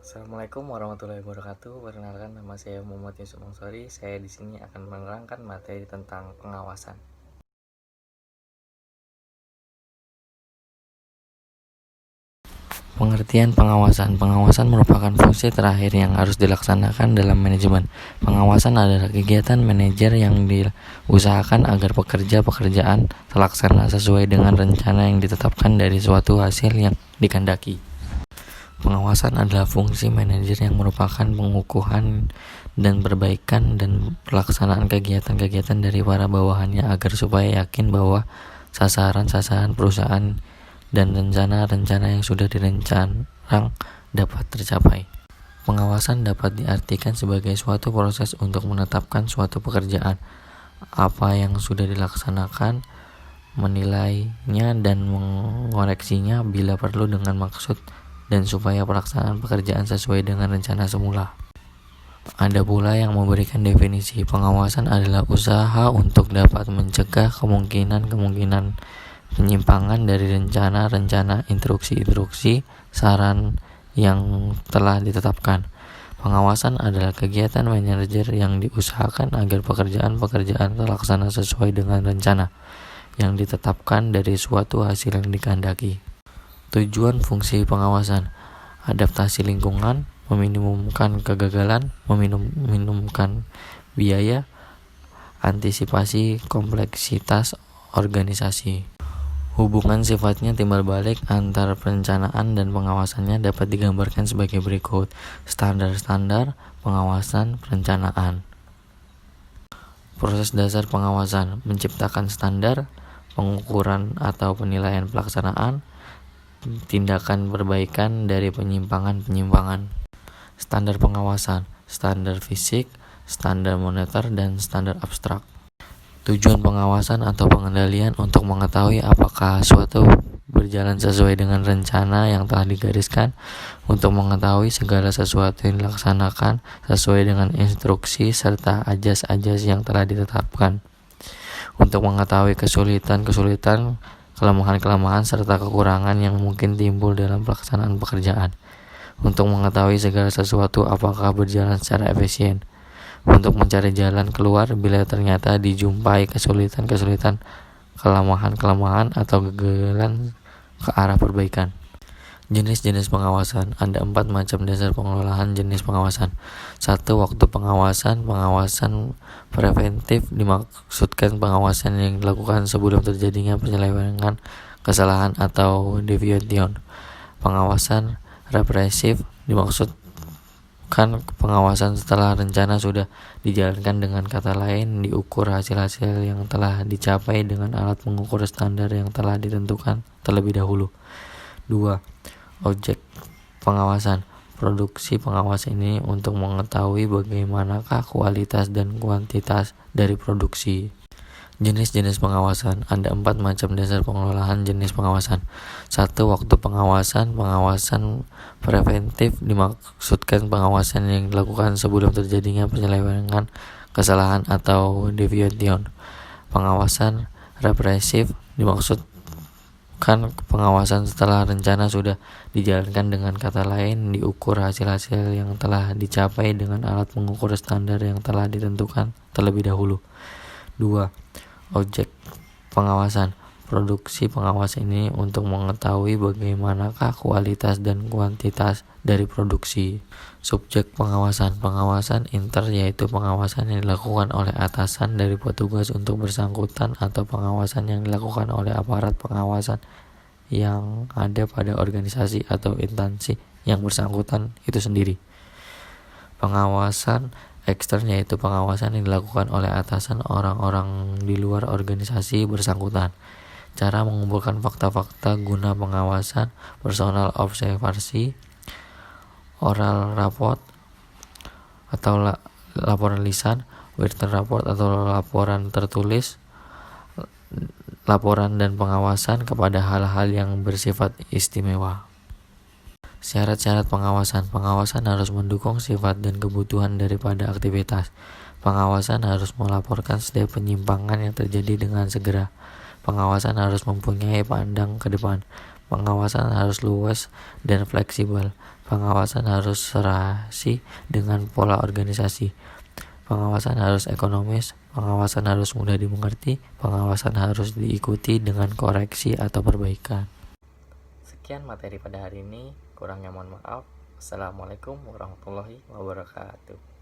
Assalamualaikum warahmatullahi wabarakatuh. Perkenalkan, nama saya Muhammad Yusuf Mansori. Saya di sini akan menerangkan materi tentang pengawasan. Pengertian pengawasan. Pengawasan merupakan fungsi terakhir yang harus dilaksanakan dalam manajemen. Pengawasan adalah kegiatan manajer yang diusahakan agar pekerjaan terlaksana sesuai dengan rencana yang ditetapkan dari suatu hasil yang dikehendaki. Pengawasan adalah fungsi manajer yang merupakan pengukuhan dan perbaikan dan pelaksanaan kegiatan-kegiatan dari para bawahannya agar supaya yakin bahwa sasaran-sasaran perusahaan dan rencana-rencana yang sudah direncanakan dapat tercapai. Pengawasan dapat diartikan sebagai suatu proses untuk menetapkan suatu pekerjaan, apa yang sudah dilaksanakan, menilainya dan mengoreksinya bila perlu dengan maksud dan supaya pelaksanaan pekerjaan sesuai dengan rencana semula. Ada pula yang memberikan definisi pengawasan adalah usaha untuk dapat mencegah kemungkinan penyimpangan dari rencana-rencana, instruksi-instruksi, saran yang telah ditetapkan. Pengawasan adalah kegiatan manajer yang diusahakan agar pekerjaan-pekerjaan terlaksana sesuai dengan rencana yang ditetapkan dari suatu hasil yang dikehendaki. Tujuan fungsi pengawasan: adaptasi lingkungan, meminimumkan kegagalan, meminimumkan biaya, antisipasi kompleksitas organisasi. Hubungan sifatnya timbal balik antara perencanaan dan pengawasannya dapat digambarkan sebagai berikut. Standar-standar pengawasan perencanaan. Proses dasar pengawasan: menciptakan standar, pengukuran atau penilaian pelaksanaan, tindakan perbaikan dari penyimpangan-penyimpangan. Standar pengawasan: standar fisik, standar moneter, dan standar abstrak. Tujuan pengawasan atau pengendalian untuk mengetahui apakah suatu berjalan sesuai dengan rencana yang telah digariskan, untuk mengetahui segala sesuatu yang dilaksanakan sesuai dengan instruksi serta ajas-ajas yang telah ditetapkan, untuk mengetahui kesulitan-kesulitan, kelemahan-kelemahan serta kekurangan yang mungkin timbul dalam pelaksanaan pekerjaan, untuk mengetahui segala sesuatu apakah berjalan secara efisien, untuk mencari jalan keluar bila ternyata dijumpai kesulitan-kesulitan, kelemahan-kelemahan atau kegagalan ke arah perbaikan. Jenis-jenis pengawasan. Ada 4 macam dasar pengelolaan jenis pengawasan. 1. Waktu pengawasan. Pengawasan preventif dimaksudkan pengawasan yang dilakukan sebelum terjadinya penyelewengan, kesalahan atau deviation. Pengawasan represif dimaksudkan pengawasan setelah rencana sudah dijalankan, dengan kata lain diukur hasil-hasil yang telah dicapai dengan alat mengukur standar yang telah ditentukan terlebih dahulu. 2. Objek pengawasan. Produksi pengawasan ini untuk mengetahui bagaimanakah kualitas dan kuantitas dari produksi. Jenis-jenis pengawasan. Ada 4 macam dasar pengelolaan jenis pengawasan. 1. Waktu pengawasan. Pengawasan preventif dimaksudkan pengawasan yang dilakukan sebelum terjadinya penyelewengan, kesalahan atau deviation. Pengawasan represif dimaksudkan pengawasan setelah rencana sudah dijalankan, dengan kata lain diukur hasil-hasil yang telah dicapai dengan alat mengukur standar yang telah ditentukan terlebih dahulu. 2. Objek pengawasan. Produksi pengawasan ini untuk mengetahui bagaimanakah kualitas dan kuantitas dari produksi. Subjek pengawasan. Pengawasan inter yaitu pengawasan yang dilakukan oleh atasan dari petugas untuk bersangkutan, atau pengawasan yang dilakukan oleh aparat pengawasan yang ada pada organisasi atau instansi yang bersangkutan itu sendiri. Pengawasan ekstern yaitu pengawasan yang dilakukan oleh atasan orang-orang di luar organisasi bersangkutan. Cara mengumpulkan fakta-fakta guna pengawasan: personal observasi, oral report atau laporan lisan, written report atau laporan tertulis, laporan dan pengawasan kepada hal-hal yang bersifat istimewa. Syarat-syarat pengawasan. Pengawasan harus mendukung sifat dan kebutuhan daripada aktivitas. Pengawasan harus melaporkan setiap penyimpangan yang terjadi dengan segera. Pengawasan harus mempunyai pandang ke depan. Pengawasan harus luas dan fleksibel. Pengawasan harus serasi dengan pola organisasi. Pengawasan harus ekonomis, pengawasan harus mudah dimengerti, pengawasan harus diikuti dengan koreksi atau perbaikan. Sekian materi pada hari ini, kurangnya mohon maaf. Assalamualaikum warahmatullahi wabarakatuh.